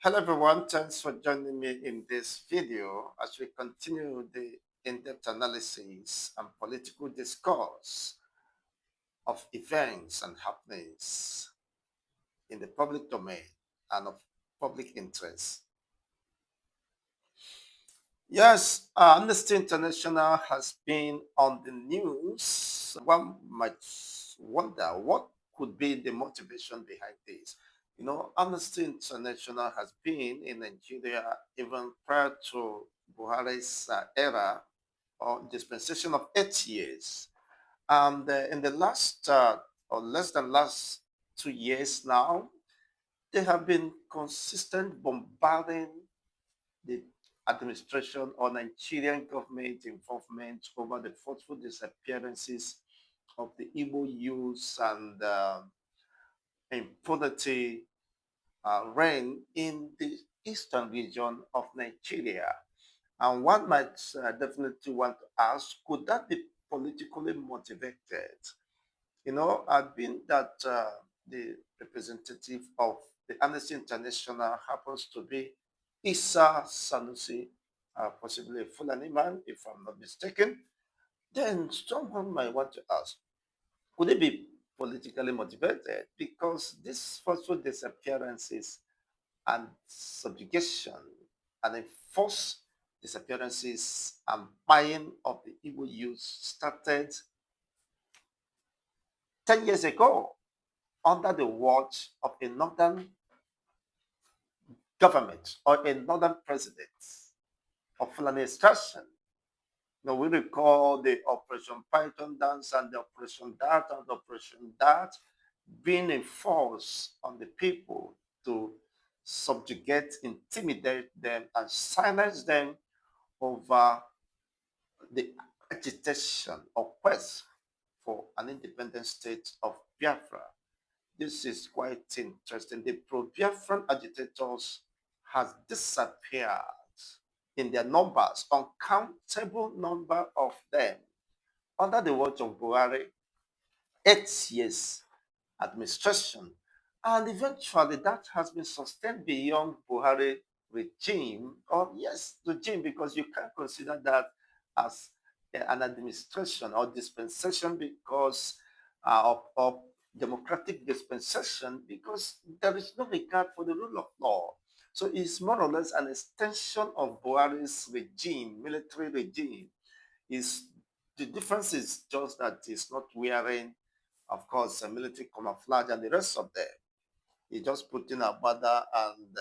Hello everyone, thanks for joining me in this video as we continue the in-depth analysis and political discourse of events and happenings in the public domain and of public interest. Yes, Amnesty International has been on the news. One might wonder what could be the motivation behind this. Amnesty International has been in Nigeria even prior to Buhari's era or dispensation of 8 years. And in the last or less than last 2 years now, they have been consistent bombarding the administration or Nigerian government involvement over the forceful disappearances of the Igbo youths and impunity reign in the eastern region of Nigeria. And one might definitely want to ask, could that be politically motivated? I've been that the representative of the Amnesty International happens to be Issa Sanusi, possibly a Fulani man, if I'm not mistaken. Then someone might want to ask, could it be politically motivated? Because these forceful disappearances and subjugation and enforced disappearances and buying of the Igbo youth started 10 years ago under the watch of a northern government or a northern president of Fulani extraction. We recall the Operation Python dance and the Operation Dart and the Operation Dart being enforced on the people to subjugate, intimidate them, and silence them over the agitation or quest for an independent state of Biafra. This is quite interesting. The pro-Biafran agitators has disappeared in their numbers, uncountable number of them. Under the watch of Buhari, 8 years administration, and eventually that has been sustained beyond Buhari regime, or yes, regime, because you can't consider that as an administration or dispensation because of democratic dispensation, because there is no regard for the rule of law. So it's more or less an extension of Buhari's regime, military regime. Is the difference is just that it's not wearing, of course, a military camouflage and the rest of them. He just put in a border and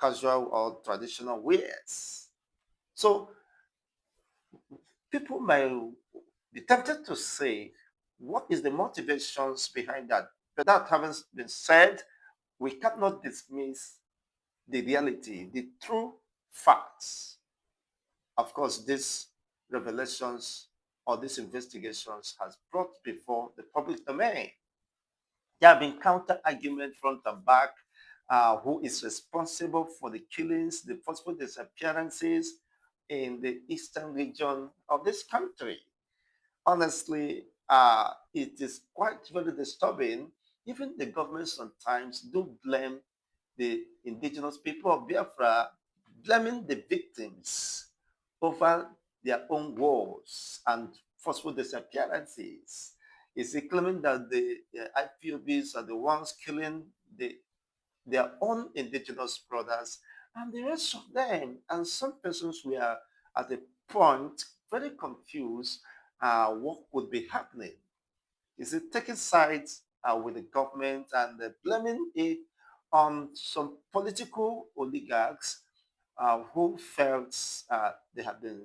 casual or traditional wears. So people may be tempted to say, what is the motivations behind that? But that having been said, we cannot dismiss the reality, the true facts. Of course, these revelations or these investigations has brought before the public domain. There have been counter arguments front and back. Who is responsible for the killings, the forceful disappearances in the eastern region of this country? Honestly, it is quite very disturbing. Even the government sometimes do blame the indigenous people of Biafra, blaming the victims over their own wars and forceful disappearances. Is he claiming that the IPOBs are the ones killing their own indigenous brothers and the rest of them? And some persons were at a point very confused what would be happening. Is it taking sides with the government and blaming it on some political oligarchs who felt they had been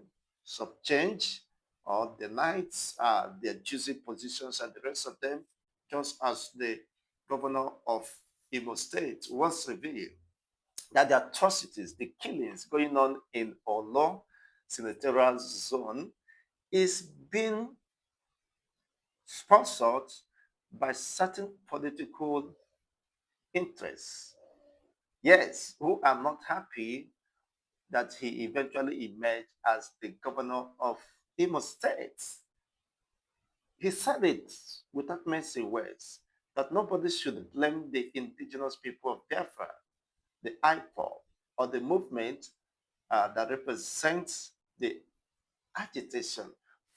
subchanged or denied their juicy positions and the rest of them, just as the governor of Imo State was revealed that the atrocities, the killings going on in Olo senatorial zone is being sponsored by certain political interests. Yes, who are not happy that he eventually emerged as the governor of Imo State. He said it without messy words that nobody should blame the indigenous people of Biafra. IPOB, or the movement that represents the agitation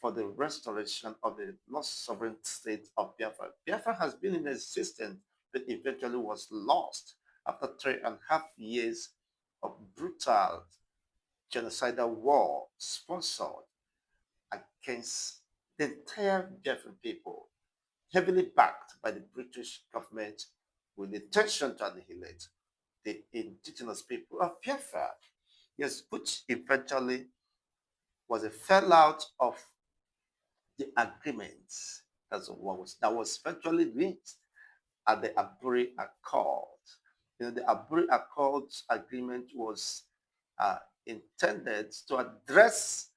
for the restoration of the lost sovereign state of Biafra. Biafra has been in existence, but eventually was lost after 3.5 years of brutal genocidal war sponsored against the entire Biafran people, heavily backed by the British government with the intention to annihilate the indigenous people of Biafra. Yes, which eventually was a fallout of the agreements that was virtually reached at the Aburi Accord. The Aburi Accords agreement was uh, intended to address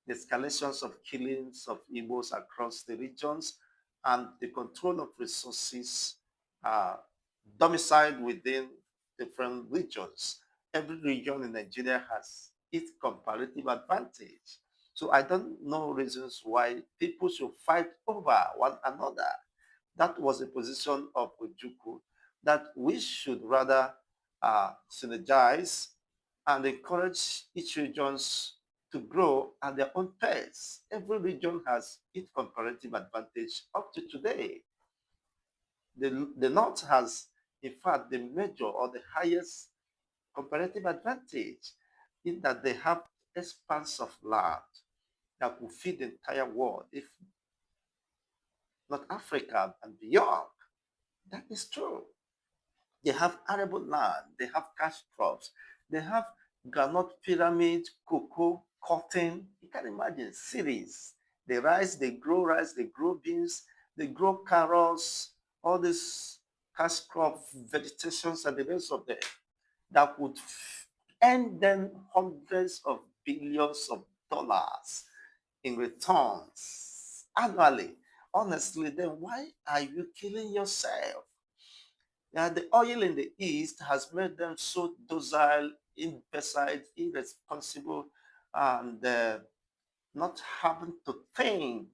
the escalations of killings of Igbos across the regions and the control of resources uh, domiciled within different regions. Every region in Nigeria has its comparative advantage. So I don't know reasons why people should fight over one another. That was the position of Ojukwu, that we should rather synergize and encourage each regions to grow at their own pace. Every region has its comparative advantage up to today. The North has, in fact, the major or the highest comparative advantage in that they have expanse of land that will feed the entire world, if not Africa and beyond. That is true. They have arable land, they have cash crops, they have granite pyramid, cocoa, cotton. You can imagine cities. They rice, they grow beans, they grow carrots, all these cash crop vegetations and the rest of them that would earn them hundreds of billions of dollars in returns annually. Honestly, then why are you killing yourself? Yeah, the oil in the East has made them so docile, imbecile, irresponsible, and not having to think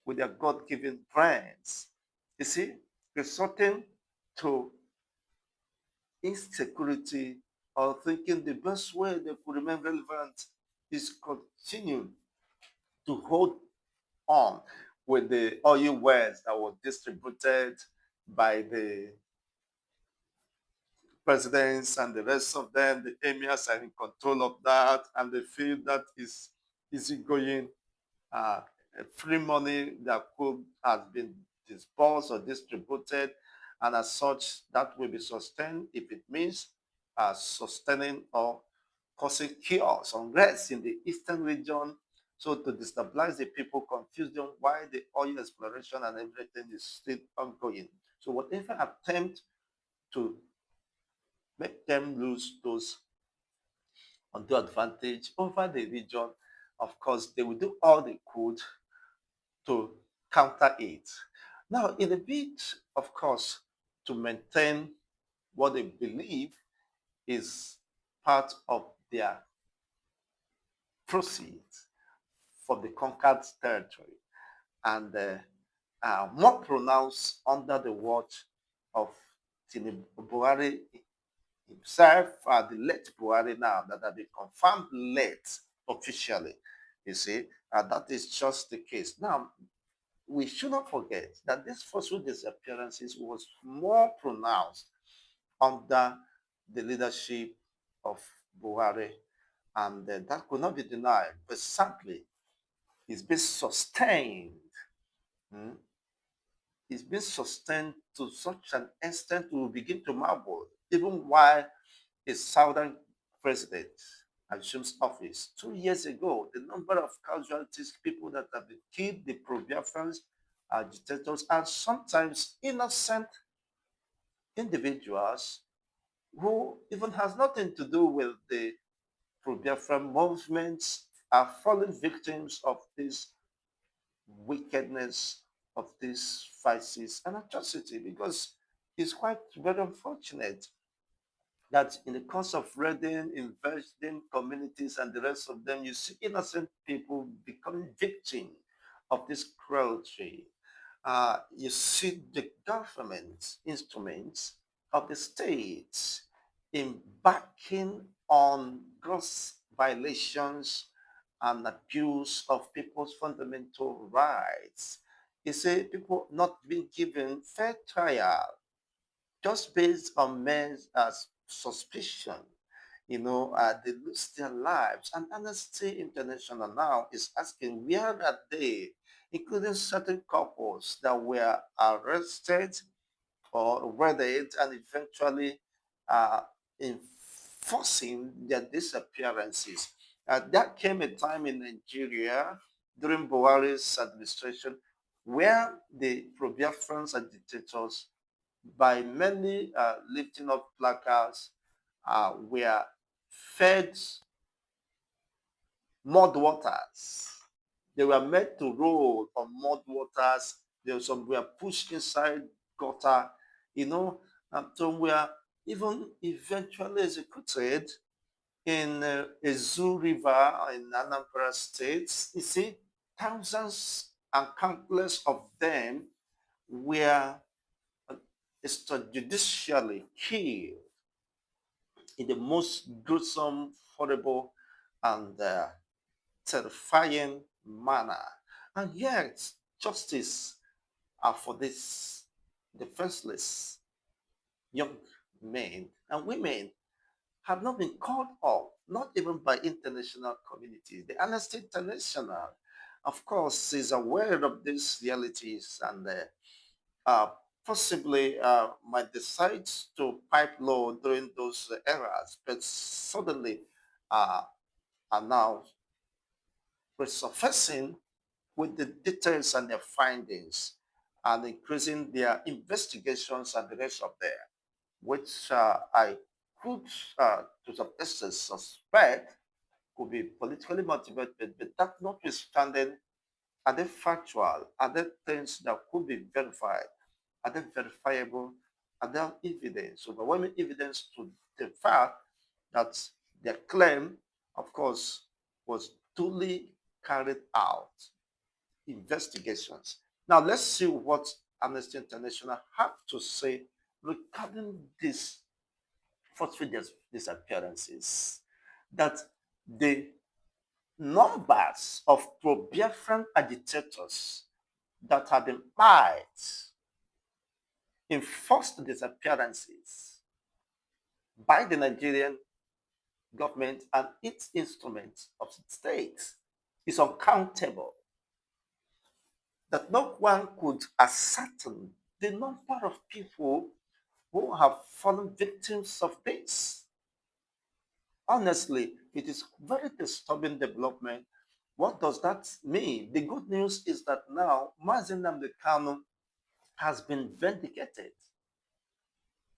with their God given brains. You see, resorting to insecurity or thinking the best way they could remain relevant is continue to hold on with the oil wells that were distributed by the presidents and the rest of them. The emirs are in control of that, and they feel that is easygoing, uh, free money that could have been disbursed or distributed, and as such, that will be sustained if it means sustaining or causing chaos, unrest in the eastern region. So to destabilize the people, confuse them why the oil exploration and everything is still ongoing. So whatever attempt to make them lose those undue advantage over the region, of course, they will do all they could to counter it. Now, in a bid, of course, to maintain what they believe is part of their proceeds from the conquered territory, and more pronounced under the watch of Tinubu Buhari himself, the late Buhari now, that have been confirmed late officially. You see, that is just the case. Now, we should not forget that this forceful disappearances was more pronounced under the leadership of Buhari, and that could not be denied. But sadly, it's been sustained. Hmm? It's been sustained to such an extent we will begin to marvel, even while a southern president assumes office. 2 years ago, the number of casualties, people that have been killed, the pro-Biafrans, agitators, and sometimes innocent individuals who even has nothing to do with the pro-Biafra movements are falling victims of this wickedness, of this vices and atrocity, because it's quite very unfortunate that in the course of raiding, investing communities and the rest of them, you see innocent people becoming victim of this cruelty. You see the government instruments of the states in backing on gross violations and abuse of people's fundamental rights. He said people not being given fair trial just based on men's suspicion. They lose their lives. And Amnesty International now is asking, where are they, including certain couples that were arrested or raided and eventually uh, enforcing their disappearances. There came a time in Nigeria during Buhari's administration where the Pro-Biafrans and dictators, by many lifting up placards, were fed mud waters. They were made to roll on mud waters. Some were pushed inside gutter, and some were even eventually executed in a zoo river in Anambra State. You see, thousands and countless of them were extrajudicially killed in the most gruesome, horrible, and terrifying manner. And yet, justice for these defenseless young men and women have not been called up, not even by international communities. The Amnesty International, of course, is aware of these realities and uh, possibly might decide to pipe low during those eras, but suddenly uh, are now resurfacing with the details and their findings and increasing their investigations and the rest of them, which I could, to some extent, suspect could be politically motivated, but that notwithstanding, are they factual? Are there things that could be verified? Are they verifiable? Are there evidence, overwhelming evidence to the fact that their claim, of course, was duly carried out? Investigations. Now, let's see what Amnesty International have to say regarding these forceful disappearances. That the numbers of pro-Biafran agitators that have been pied in forced disappearances by the Nigerian government and its instruments of state is uncountable. That no one could ascertain the number of people who have fallen victims of this. Honestly, it is very disturbing development. What does that mean? The good news is that now Mazen Nnamdi Kanu has been vindicated.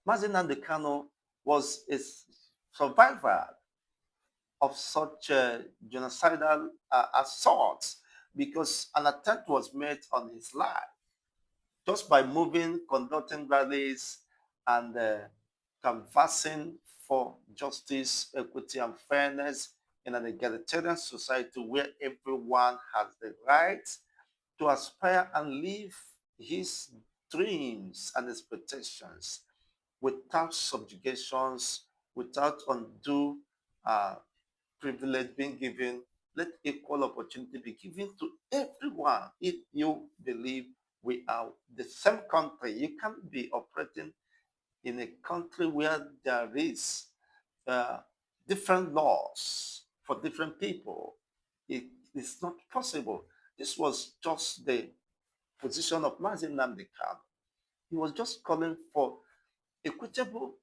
Mazen Nnamdi Kanu was a survivor of such genocidal assaults because an attempt was made on his life just by moving, conducting rallies, and canvassing for justice, equity, and fairness in an egalitarian society where everyone has the right to aspire and live his dreams and expectations without subjugations, without undue uh, privilege being given. Let equal opportunity be given to everyone. If you believe we are the same country, you can't be operating in a country where there is uh, different laws for different people. It is not possible. This was just the position of Mazin Nnamdi Kanu. He was just calling for equitable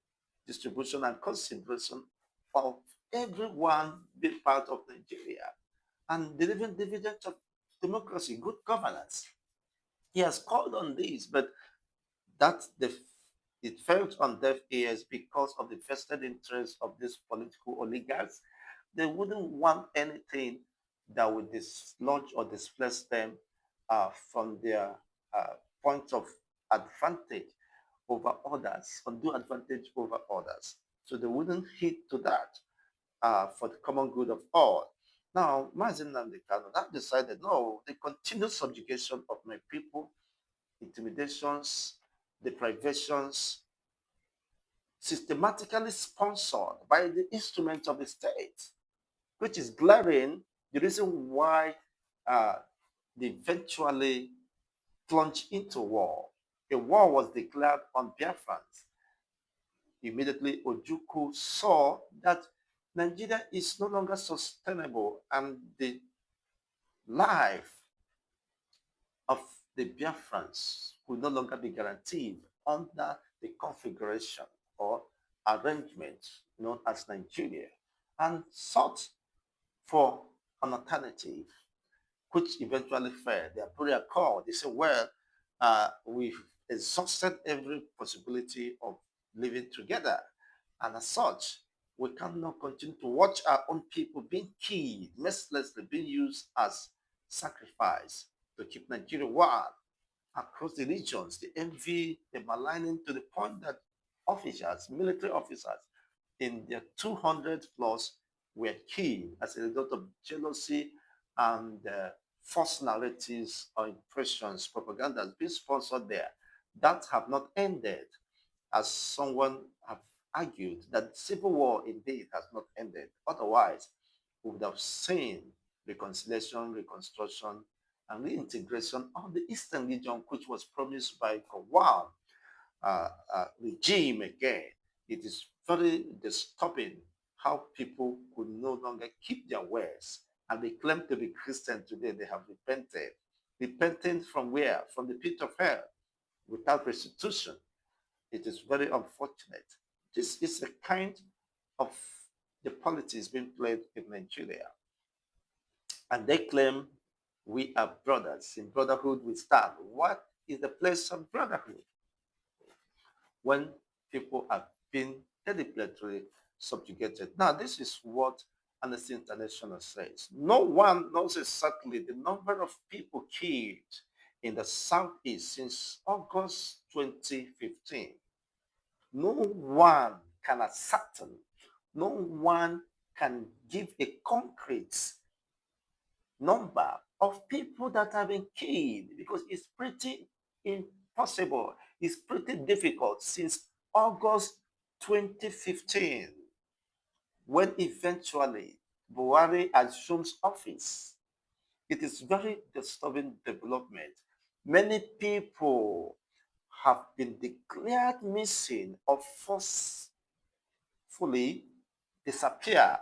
distribution and consideration of everyone being part of Nigeria and delivering dividends of democracy, good governance. He has called on this, but that it fell on deaf ears because of the vested interests of these political oligarchs. They wouldn't want anything that would dislodge or displace them from their uh, point of advantage over others, undue advantage over others. So they wouldn't heed to that for the common good of all. Now, Mazin Nnamdi Kanu have decided, no, the continued subjugation of my people, intimidations, deprivations, systematically sponsored by the instruments of the state, which is glaring the reason why uh, they eventually plunged into war. A war was declared on Biafrans. Immediately, Ojukwu saw that Nigeria is no longer sustainable and the life of the Biafrans will no longer be guaranteed under the configuration or arrangement known as Nigeria, and sought for an alternative, which eventually failed. Their prayer call, they said, well, we've exhausted every possibility of living together. And as such, we cannot continue to watch our own people being killed, mercilessly being used as sacrifice to keep Nigeria one across the regions, the envy, the maligning to the point that officers, military officers, in their 200 plus were killed as a result of jealousy and false narratives or impressions, propaganda being sponsored there that have not ended, as someone have argued that civil war indeed has not ended. Otherwise, we would have seen reconciliation, reconstruction, and reintegration of the Eastern region, which was promised by Gowon regime again. It is very disturbing how people could no longer keep their words and they claim to be Christian today. They have repented. Repenting from where? From the pit of hell without restitution. It is very unfortunate. This is a kind of the politics being played in Nigeria. And they claim we are brothers. In brotherhood we stand. What is the place of brotherhood when people are being deliberately subjugated? Now, this is what Amnesty International says. No one knows exactly the number of people killed in the Southeast since August 2015. No one can ascertain, no one can give a concrete number of people that have been killed because it's pretty impossible. It's pretty difficult since August 2015 when eventually Buhari assumes office. It is very disturbing development. Many people have been declared missing or forcefully disappeared.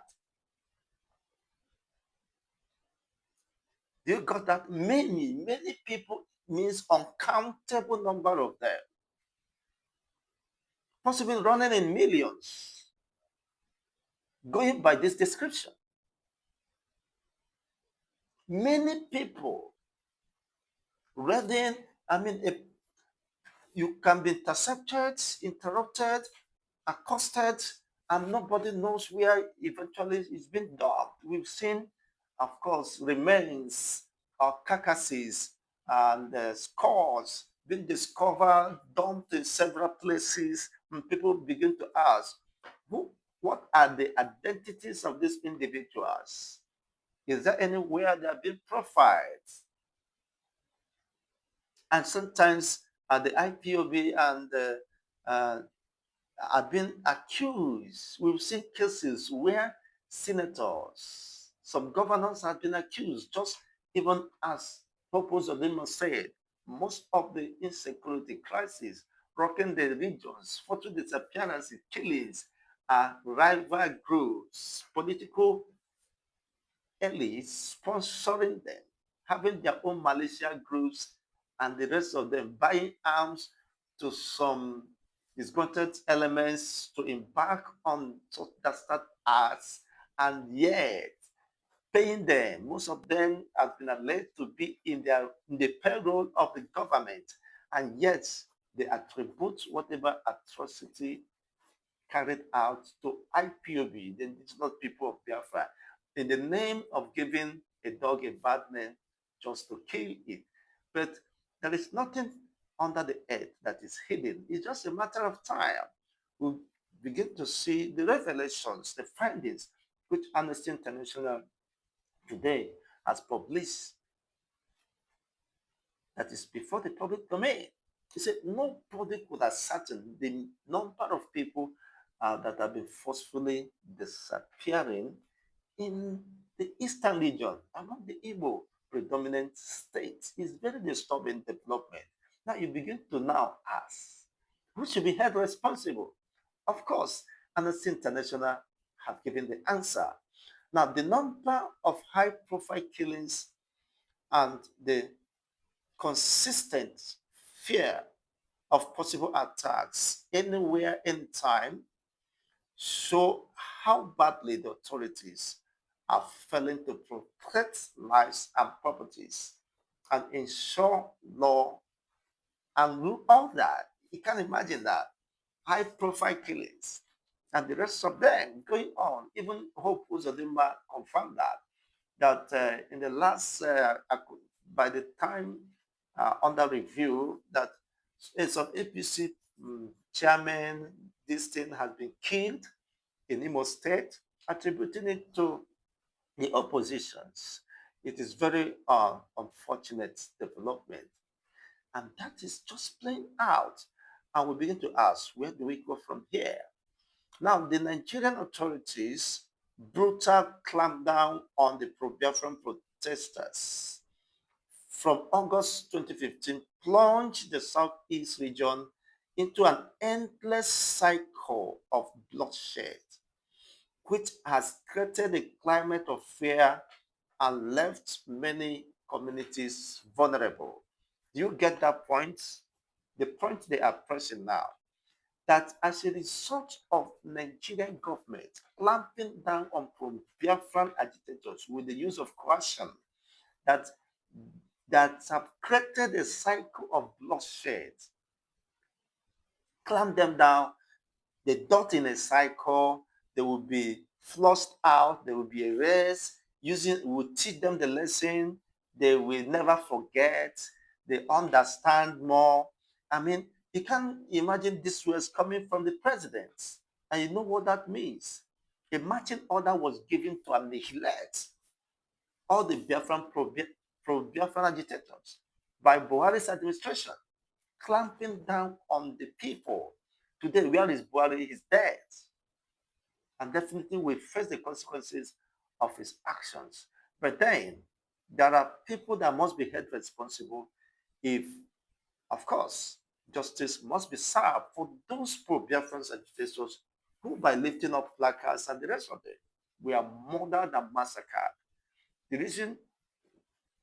You got that? Many people means uncountable number of them, possibly running in millions, going by this description. Many people reading, you can be intercepted, interrupted, accosted, and nobody knows where eventually it's been dumped. We've seen, of course, remains or carcasses and scores being discovered, dumped in several places, and people begin to ask, who, what are the identities of these individuals? Is there anywhere they have been profiled? And sometimes the IPOB and uh, are being accused. We've seen cases where senators, some governors have been accused, just even as Purpose Odema said, most of the insecurity crises rocking the regions, photo disappearances, killings are rival groups, political elites sponsoring them, having their own militia groups, and the rest of them buying arms to some disgruntled elements to embark on that start acts, and yet paying them. Most of them have been alleged to be in the payroll of the government, and yet they attribute whatever atrocity carried out to IPOB, the indigenous people of Biafra, in the name of giving a dog a bad name just to kill it. But there is nothing under the earth that is hidden. It's just a matter of time. We'll begin to see the revelations, the findings, which Amnesty International today has published that is before the public domain. He said nobody could ascertain the number of people that have been forcefully disappearing in the eastern region among the Igbo predominant states is very disturbing development. Now you begin to now ask, who should be held responsible? Of course, Amnesty International have given the answer. Now the number of high-profile killings and the consistent fear of possible attacks anywhere, anytime show how badly the authorities are failing to protect lives and properties and ensure law and rule that. You can imagine that high profile killings and the rest of them going on. Even Hope Uzodimba confirmed that in the last, by the time under review, that some APC chairman, this thing has been killed in Imo State, attributing it to the oppositions. It is very unfortunate development. And that is just playing out. And we begin to ask, where do we go from here? Now, the Nigerian authorities brutal clampdown on the pro-Biafran protesters from August 2015 plunged the southeast region into an endless cycle of bloodshed, which has created a climate of fear and left many communities vulnerable. Do you get that point? The point they are pressing now, that as a result of Nigerian government clamping down on pro-Biafran agitators with the use of coercion, that that have created a cycle of bloodshed, clamp them down, they dot in a cycle, they will be flushed out, they will be erased, using will teach them the lesson, they will never forget, they understand more. I mean, you can imagine this was coming from the president. And you know what that means. A marching order was given to annihilate all the Biafran pro-Biafran agitators by Buhari's administration, clamping down on the people. Today, where is Buhari? He's dead. And definitely will face the consequences of his actions. But then, there are people that must be held responsible if, of course, justice must be served for those pro-Biafran agitators who, by lifting up placards and the rest of them, were murdered and massacred. The reason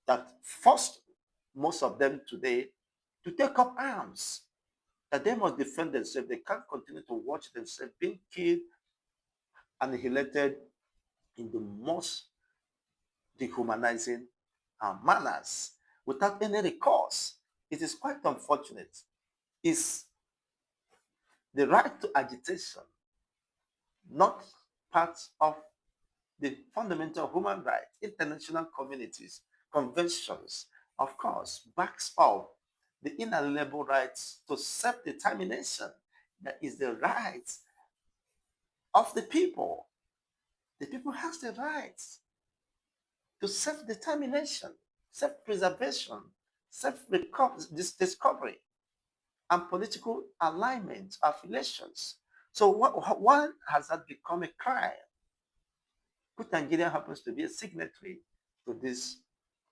that forced most of them today to take up arms, that they must defend themselves. They can't continue to watch themselves being killed, annihilated in the most dehumanizing manners without any recourse. It is quite unfortunate. Is the right to agitation not part of the fundamental human rights? International communities, conventions, of course, backs up the inalienable rights to self-determination. That is the right of the people. The people has the rights to self-determination, self-preservation, self-discovery, and political alignment, affiliations. So why has that become a crime? Good Nigeria happens to be a signatory to these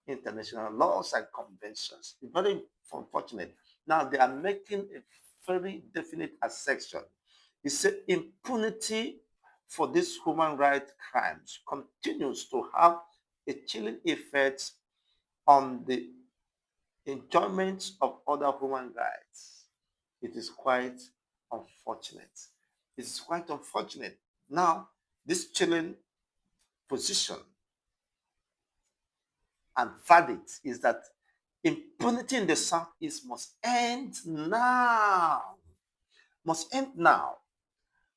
international laws and conventions. It's very unfortunate. Now they are making a very definite assertion. It's said impunity for these human rights crimes continues to have a chilling effect on the enjoyment of other human rights. It is quite unfortunate. It's quite unfortunate. Now, this chilling position and verdict is that impunity in the Southeast must end now. Must end now.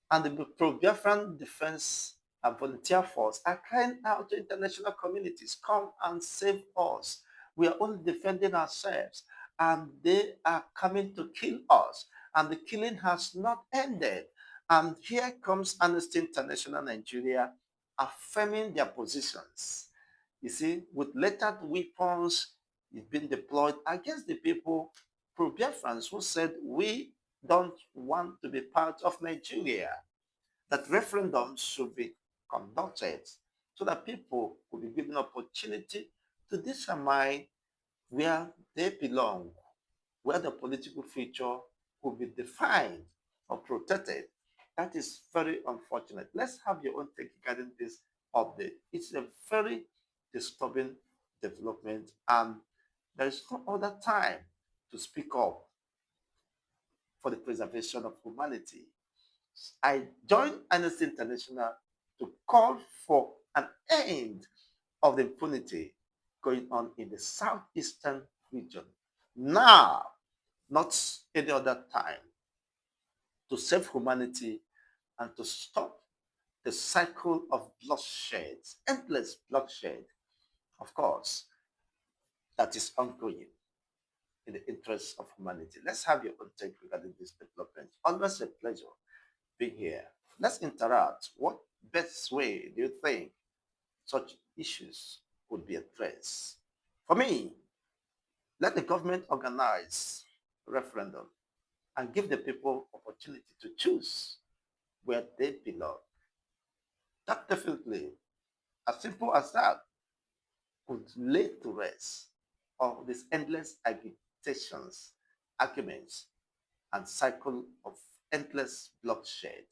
And the pro-Biafran Defense and Volunteer Force are crying out to international communities, come and save us. We are only defending ourselves, and they are coming to kill us. And the killing has not ended. And here comes Amnesty International Nigeria affirming their positions. You see, with lethal weapons being deployed against the people, pro-Biafrans who said, we don't want to be part of Nigeria. that referendums should be conducted so that people will be given opportunity to determine where they belong, where the political future will be defined or protected. That is very unfortunate. Let's have your own take regarding this update. It's a very disturbing development, and there is no other time to speak up for the preservation of humanity. I joined Amnesty International to call for an end of the impunity going on in the southeastern region. Now, not any other time, to save humanity and to stop the cycle of bloodshed, endless bloodshed, of course, that is ongoing in the interest of humanity. Let's have your own take regarding this development. Always a pleasure being here. Let's interact. What best way do you think such issues would be addressed? For me, let the government organize a referendum and give the people opportunity to choose where they belong. That definitely, as simple as that, could lay to rest all these endless agitations, arguments, and cycle of endless bloodshed